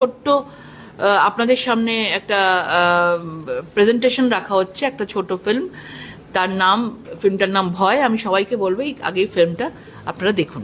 ছোট্ট আপনাদের সামনে একটা প্রেজেন্টেশন রাখা হচ্ছে, একটা ছোট ফিল্ম। ফিল্মটার নাম ভয়। আমি সবাইকে বলবো আগেই ফিল্মটা আপনারা দেখুন।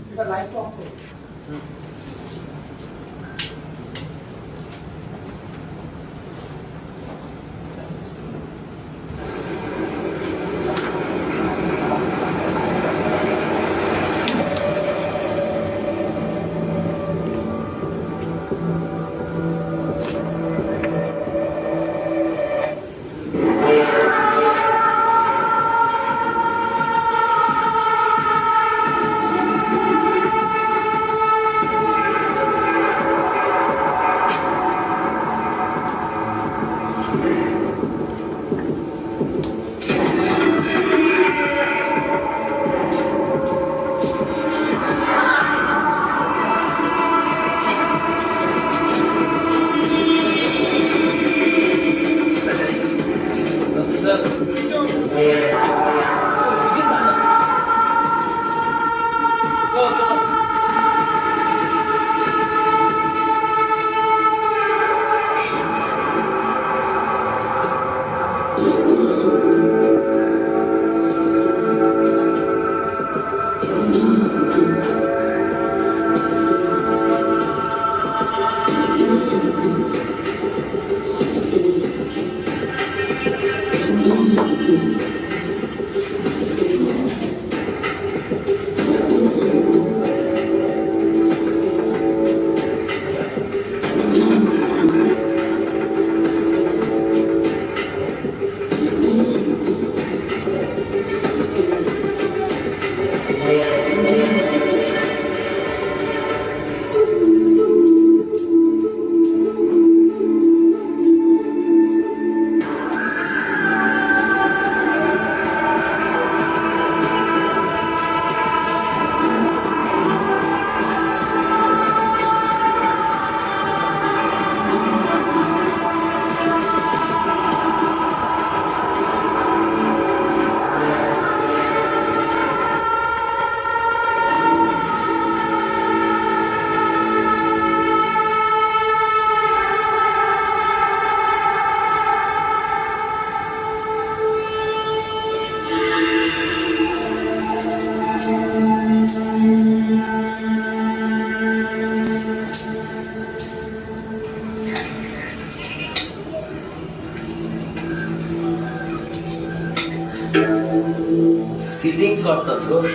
সিটিং করতাছস,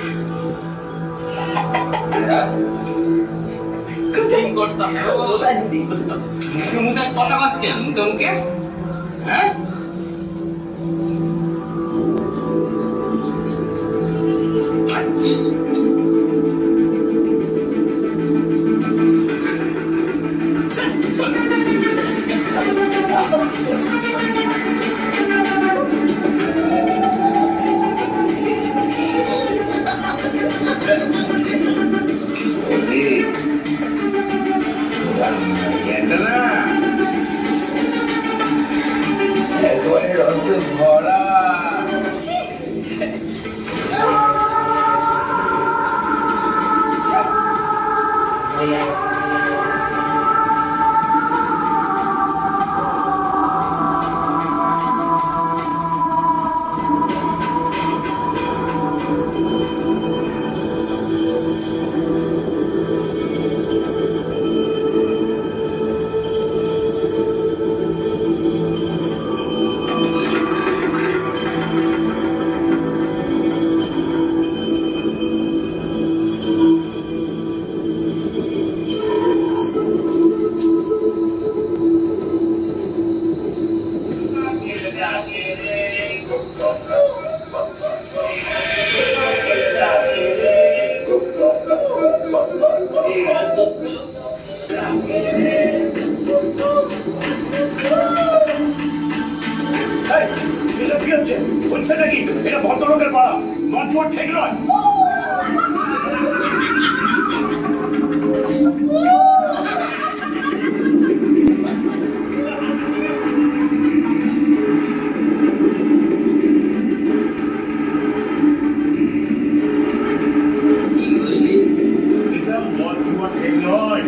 সিটিং করতাছস, মুখে মুখে কথা বলছ কেন? মুখে মুখে হ্যাঁ একেবারে রসে ভরা। এটা ভদ্রলোকের পাড়া, মঞ্চুয়ার ঠিক নয়। এটা মঞ্চুয়ার ঠিক নয়।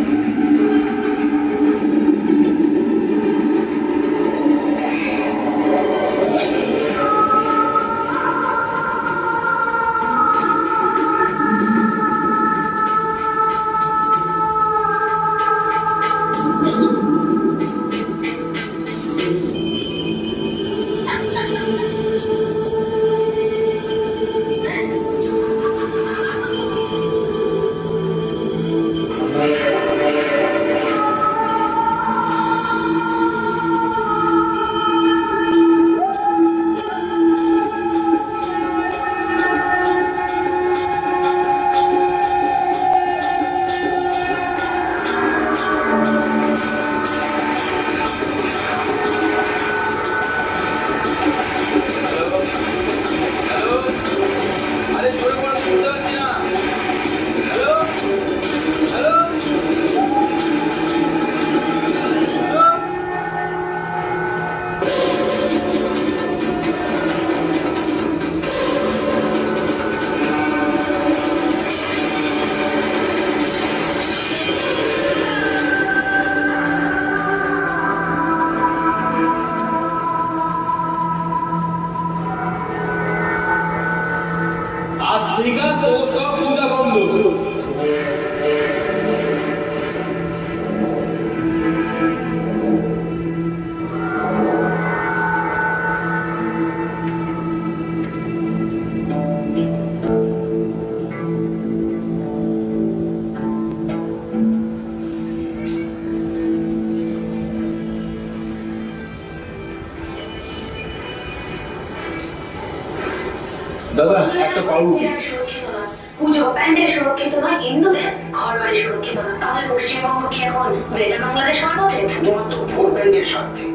দাদা একটা পাউরুটি। সুরক্ষিত নয়, পুজো প্যান্ডেল সুরক্ষিত নয়, হিন্দুদের ঘর বাড়ি সুরক্ষিত নয়, তাহলে পশ্চিমবঙ্গ কি এখন গ্রেটার বাংলাদেশের মধ্যে? শুধুমাত্র ভোট ব্যাংকের স্বার্থে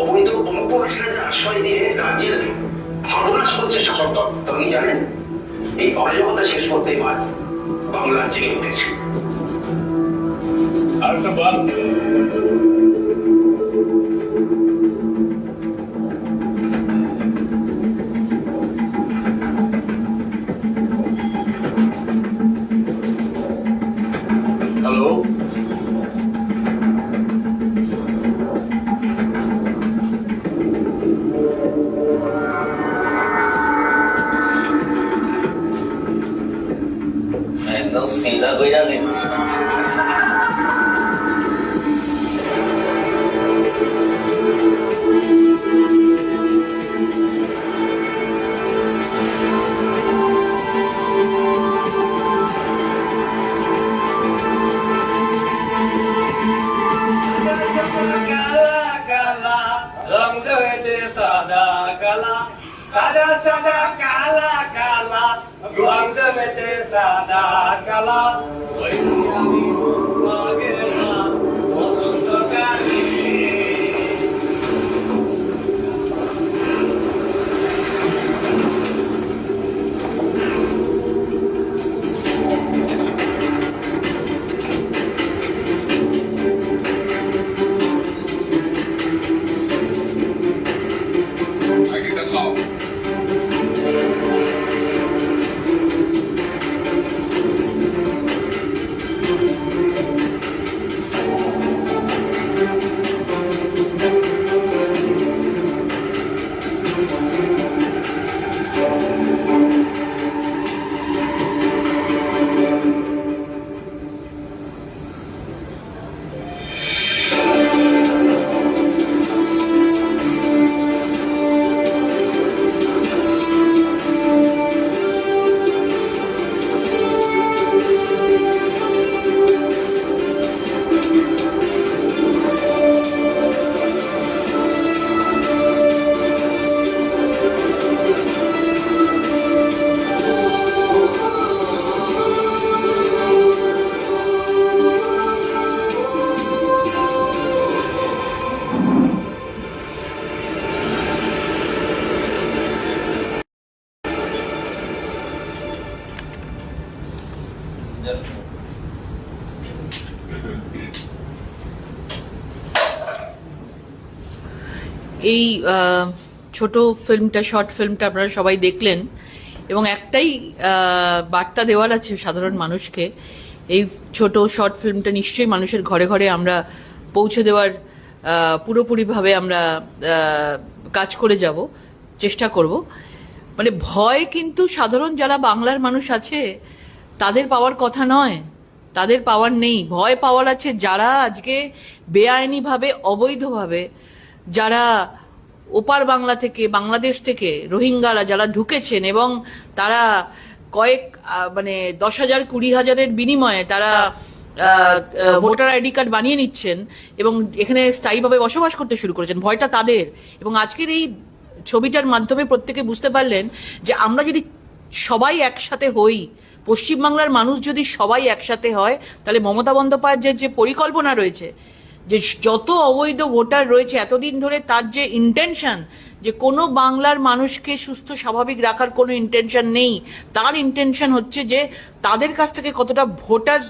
অবৈধ অনুপ্রবেশকারীদের আশ্রয় দিয়ে রাজ্যের সর্বনাশ করছে শাসক দল। আপনি জানেন এই অরাজকতা শেষ করতে পার বাংলা জেগে উঠেছে। আর একটা বাল্ব। হ্যালো, একদম সিধা কইরা দিছি। রং জমেছে সাদা কালা, সাদা সাদা কালা কালা, রং জমেছে সাদা কালা, ওই আমি লাগে না বসন্তকালে। আগে দেখাও। এই ছোট ফিল্মটা, শর্ট ফিল্মটা আপনারা সবাই দেখলেন, এবং একটাই বার্তা দেওয়ার আছে সাধারণ মানুষকে। এই ছোট শর্ট ফিল্মটা নিশ্চয়ই মানুষের ঘরে ঘরে আমরা পৌঁছে দেওয়ার পুরোপুরিভাবে আমরা কাজ করে যাব, চেষ্টা করব। মানে ভয় কিন্তু সাধারণ যারা বাংলার মানুষ আছে তাদের পাওয়ার কথা নয়, তাদের পাওয়ার নেই। ভয় পাওয়ার আছে যারা আজকে বেআইনিভাবে, অবৈধভাবে, যারা ওপার বাংলা থেকে, বাংলাদেশ থেকে রোহিঙ্গারা যারা ঢুকেছেন এবং তারা কয়েক 10,000 20,000-এর বিনিময়ে তারা ভোটার আইডি কার্ড বানিয়ে নিচ্ছেন এবং এখানে স্থায়ীভাবে বসবাস করতে শুরু করেছেন। ভয়টা তাদের। এবং আজকের এই ছবিটার মাধ্যমে প্রত্যেকে বুঝতে পারলেন যে আমরা যদি সবাই একসাথে হই, পশ্চিমবাংলার মানুষ যদি সবাই একসাথে হয়, তাহলে মমতা বন্দ্যোপাধ্যায়ের যে পরিকল্পনা রয়েছে, যে যত অবৈধ ভোটার রয়েছে এতদিন ধরে, তার যে ইন্টেনশন যে কোনো বাংলার মানুষকে সুস্থ স্বাভাবিক রাখার কোনো ইন্টেনশন নেই, তার ইন্টেনশন হচ্ছে যে তাদের কাছ থেকে কতটা ভোটার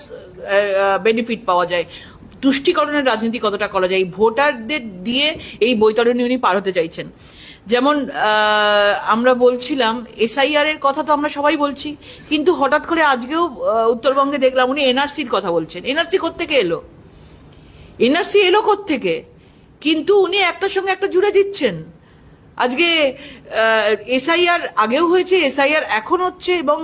বেনিফিট পাওয়া যায়, তুষ্টিকরণের রাজনীতি কতটা করা যায়, ভোটারদের দিয়ে এই বৈতরণী উনি পার হতে চাইছেন। যেমন আমরা বলছিলাম এসআইআর এর কথা তো আমরা সবাই বলছি, কিন্তু হঠাৎ করে আজকেও উত্তরবঙ্গে দেখলাম উনি এনআরসির কথা বলছেন। এনআরসি কোত্থেকে এলো? এনআরসি এলো কোত্থেকে? কিন্তু উনি একটার সঙ্গে একটা জুড়ে দিচ্ছেন। আজকে এসআইআর আগেও হয়েছে, এসআইআর এখন হচ্ছে, এবং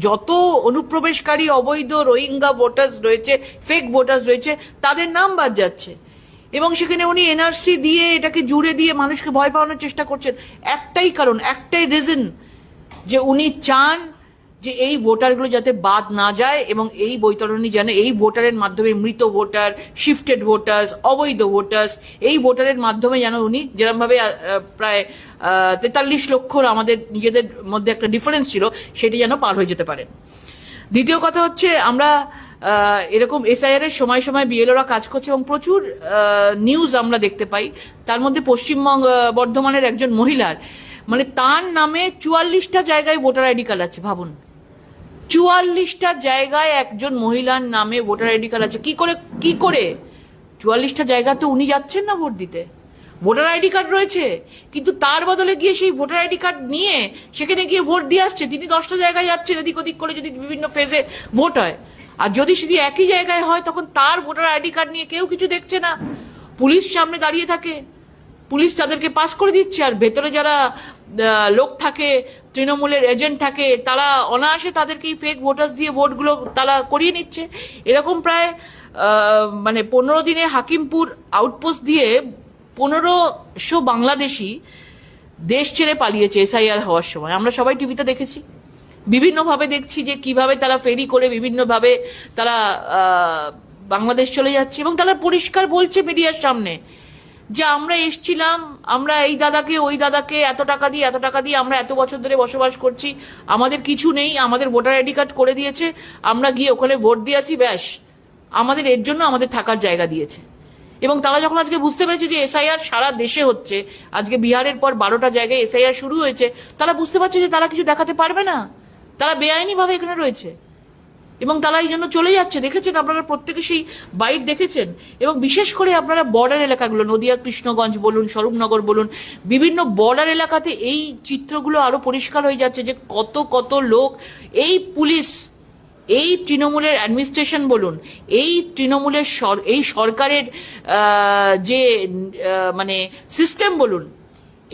যত অনুপ্রবেশকারী অবৈধ রোহিঙ্গা ভোটার্স রয়েছে, ফেক ভোটার্স রয়েছে, তাদের নাম বাদ যাচ্ছে। এবং সেখানে উনি এনআরসি দিয়ে এটাকে জুড়ে দিয়ে মানুষকে ভয় পাওয়ানোর চেষ্টা করছেন। একটাই কারণ, একটাই রিজন, যে উনি চান যে এই ভোটারগুলো যাতে বাদ না যায় এবং এই বৈতরণী যেন এই ভোটারের মাধ্যমে মৃত ভোটার, শিফটেড ভোটার্স, অবৈধ ভোটার্স, এই ভোটারের মাধ্যমে যেন উনি যেরকমভাবে প্রায় 43 লক্ষর আমাদের নিজেদের মধ্যে একটা ডিফারেন্স ছিল, সেটি যেন পার হয়ে যেতে পারেন। দ্বিতীয় কথা হচ্ছে, আমরা এরকম এসআইআর এর সময় সময় বিএলওরা কাজ করছে এবং প্রচুর নিউজ আমরা দেখতে পাই। তার মধ্যে পশ্চিমবঙ্গ বর্ধমানের একজন মহিলার মানে তার নামে 44টা জায়গায় ভোটার আইডি কার্ড আছে। ভাবুন, 44টা জায়গায় একজন মহিলার নামে ভোটার আইডি কার্ড আছে। কি করে 44টা জায়গাতে উনি যাচ্ছেন না ভোট দিতে, ভোটার আইডি কার্ড রয়েছে, কিন্তু তার বদলে গিয়ে সেই ভোটার আইডি কার্ড নিয়ে সেখানে গিয়ে ভোট দিয়ে আসছে। তিনি 10টা জায়গায় যাচ্ছেন এদিক ওদিক করে, যদি বিভিন্ন ফেজে ভোট হয়। আর যদি সেটি একই জায়গায় হয় তখন তার ভোটার আইডি কার্ড নিয়ে কেউ কিছু দেখছে না, পুলিশ সামনে দাঁড়িয়ে থাকে, পুলিশ তাদেরকে পাস করে দিচ্ছে। আর ভেতরে যারা লোক থাকে, তৃণমূলের এজেন্ট থাকে, তারা অনায়াসে তাদেরকে ফেক ভোটার্স দিয়ে ভোটগুলো তারা করিয়ে নিচ্ছে। এরকম প্রায় মানে 15 দিনে হাকিমপুর আউটপোস্ট দিয়ে 1500 বাংলাদেশি দেশ ছেড়ে পালিয়েছে এসআইআর হওয়ার সময়। আমরা সবাই টিভিতে দেখেছি, বিভিন্নভাবে দেখছি যে কিভাবে তারা ফেরি করে বিভিন্নভাবে তারা বাংলাদেশ চলে যাচ্ছে। এবং তারা পরিষ্কার বলছে মিডিয়ার সামনে যে আমরা এসছিলাম, আমরা এই দাদাকে ওই দাদাকে এত টাকা দিয়ে আমরা এত বছর ধরে বসবাস করছি, আমাদের কিছু নেই, আমাদের ভোটার আইডি কার্ড করে দিয়েছে, আমরা গিয়ে ওখানে ভোট দিয়েছি, ব্যাস আমাদের এর জন্য আমাদের থাকার জায়গা দিয়েছে। এবং তারা যখন আজকে বুঝতে পেরেছে যে এসআইআর সারা দেশে হচ্ছে, আজকে বিহারের পর 12টা জায়গায় এসআইআর শুরু হয়েছে, তারা বুঝতে পারছে যে তারা কিছু দেখাতে পারবে না, তারা বেআইনিভাবে এখানে রয়েছে এবং তারা এই জন্য চলে যাচ্ছে। দেখেছেন আপনারা প্রত্যেকে সেই বাইট দেখেছেন। এবং বিশেষ করে আপনারা বর্ডার এলাকাগুলো, নদিয়া কৃষ্ণগঞ্জ বলুন, স্বরূপনগর বলুন, বিভিন্ন বর্ডার এলাকাতে এই চিত্রগুলো আরো পরিষ্কার হয়ে যাচ্ছে যে কত কত লোক, এই পুলিশ, এই তৃণমূলের অ্যাডমিনিস্ট্রেশন বলুন, এই তৃণমূলের এই সরকারের যে মানে সিস্টেম বলুন,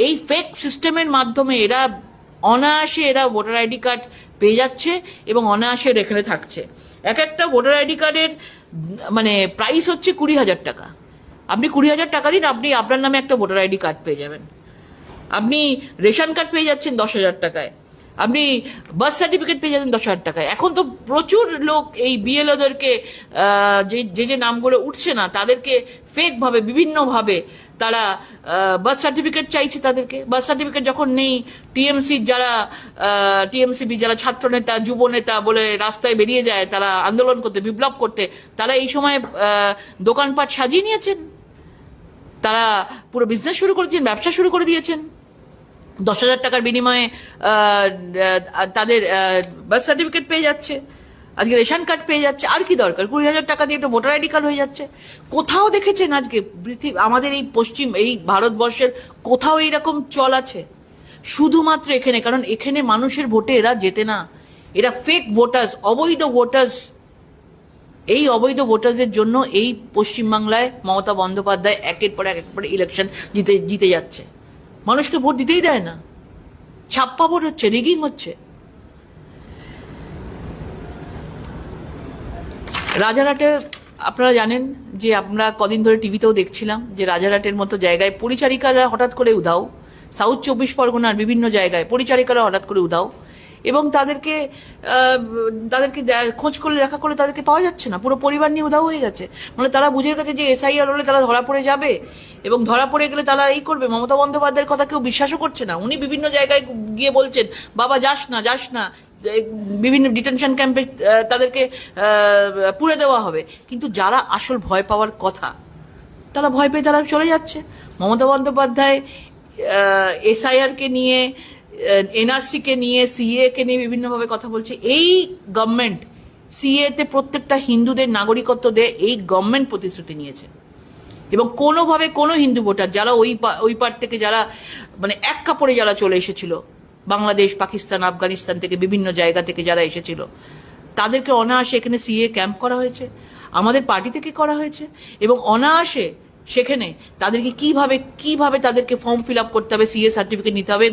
এই ফেক সিস্টেমের মাধ্যমে এরা অনায়াসে ভোটার আইডি কার্ড পেয়ে যাচ্ছে এবং অনায়াসে এখানে থাকছে। এক একটা ভোটার আইডি কার্ডের মানে প্রাইস হচ্ছে 20,000 টাকা। আপনি 20,000 টাকা দিন, আপনি আপনার নামে একটা ভোটার আইডি কার্ড পেয়ে যাবেন। আপনি রেশন কার্ড পেয়ে যাচ্ছেন 10,000 টাকায়, আপনি বার্থ সার্টিফিকেট পেয়ে যাচ্ছেন 10,000 টাকায়। এখন তো প্রচুর লোক এই বিএলওদেরকে যে নামগুলো উঠছে না তাদেরকে ফেক ভাবে বিভিন্নভাবে তারা বার্থ সার্টিফিকেট চাইছে। তাদেরকে বার্থ সার্টিফিকেট যখন নেই, টিএমসিবি যারা ছাত্র নেতা, যুব নেতা বলে রাস্তায় বেরিয়ে যায় তারা আন্দোলন করতে, বিপ্লব করতে, তারা এই সময় দোকানপাট সাজিয়ে নিয়েছেন, তারা পুরো বিজনেস শুরু করে দিয়েছেন, ব্যবসা শুরু করে দিয়েছেন। 10,000 টাকার বিনিময়ে তাদের বার্থ সার্টিফিকেট পেয়ে যাচ্ছে, আজকে রেশন কার্ড পেয়ে যাচ্ছে। আর কি দরকার? 20,000 টাকা দিয়ে একটা ভোটার আইডি কার্ড হয়ে যাচ্ছে। কোথাও দেখেছেন আজকে আমাদের এই ভারতবর্ষের কোথাও এইরকম চল আছে? শুধুমাত্র এখানে, কারণ এখানে মানুষের ভোটে এরা জেতে না, এরা ফেক ভোটার্স, অবৈধ ভোটার্স। এই অবৈধ ভোটার্সের জন্য এই পশ্চিমবাংলায় মমতা বন্দ্যোপাধ্যায় একের পর এক ইলেকশন জিতে যাচ্ছে, মানুষকে ভোট দিতেই দেয় না, ছাপ্পা ভোট হচ্ছে, রিগিং হচ্ছে। রাজারহাটে আপনারা জানেন যে আমরা কদিন ধরে টিভিতেও দেখছিলাম যে রাজারহাটের মতো জায়গায় পরিচারিকারা হঠাৎ করে উধাও, সাউথ 24 পরগনার বিভিন্ন জায়গায় পরিচারিকারা হঠাৎ করে উধাও এবং তাদেরকে খোঁজ করলে দেখা করলে তাদেরকে পাওয়া যাচ্ছে না, পুরো পরিবার নিয়ে উধাও হয়ে গেছে। মানে তারা বুঝে গেছে যে এসআইআর হলে তারা ধরা পড়ে যাবে এবং ধরা পড়ে গেলে তারা এই করবে। মমতা বন্দ্যোপাধ্যায়ের কথা কেউ বিশ্বাসও করছে না। উনি বিভিন্ন জায়গায় গিয়ে বলছেন, বাবা যাস না, বিভিন্ন ডিটেনশন ক্যাম্পে তাদেরকে পুরে দেওয়া হবে। কিন্তু যারা আসল ভয় পাওয়ার কথা তারা ভয় পেয়ে তারা চলে যাচ্ছে। মমতা বন্দ্যোপাধ্যায় এসআইআর কে নিয়ে, এনআরসি কে নিয়ে, সিএ কে নিয়ে বিভিন্নভাবে কথা বলছে। এই গভর্নমেন্ট সিএ তে প্রত্যেকটা হিন্দুদের নাগরিকত্ব দেয়, এই গভর্নমেন্ট প্রতিশ্রুতি নিয়েছে এবং কোনোভাবে কোনো হিন্দু ভোটার যারা ওই পার থেকে যারা মানে এক কাপড়ে যারা চলে এসেছিল, বাংলাদেশ, পাকিস্তান, আফগানিস্তান থেকে বিভিন্ন জায়গা থেকে যারা এসেছিল, তাদেরকে অনায়াসে এখানে সিএ ক্যাম্প করা হয়েছে, আমাদের পার্টি থেকে করা হয়েছে এবং অনায়াসে সেখানে তাদেরকে কিভাবে তাদেরকে ফর্ম ফিল আপ করতে হবে, সিএ সার্টিফিকেট নিতে হবে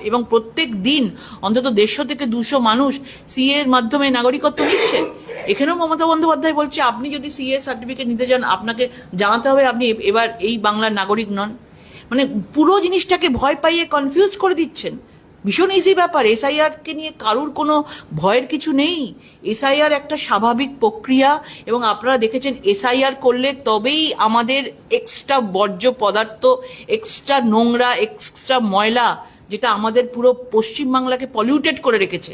এবং প্রত্যেক দিন অন্তত 150 থেকে 200 মানুষ সিএ এর মাধ্যমে নাগরিকত্ব নিচ্ছে। এখানেও মমতা বন্দ্যোপাধ্যায় বলছে, আপনি যদি সিএ সার্টিফিকেট নিতে চান আপনাকে জানাতে হবে আপনি এবার এই বাংলার নাগরিক নন। মানে পুরো জিনিসটাকে ভয় পাইয়ে কনফিউজ করে দিচ্ছেন। ভীষণ ইজি ব্যাপার। এসআইআর কে নিয়ে কারুর কোনো ভয়ের কিছু নেই। এসআইআর একটা স্বাভাবিক প্রক্রিয়া, এবং আপনারা দেখেছেন এসআইআর করলে তবেই আমাদের এক্সট্রা বর্জ্য পদার্থ, এক্সট্রা নোংরা, এক্সট্রা ময়লা, যেটা আমাদের পুরো পশ্চিমবাংলাকে পলিউটেড করে রেখেছে,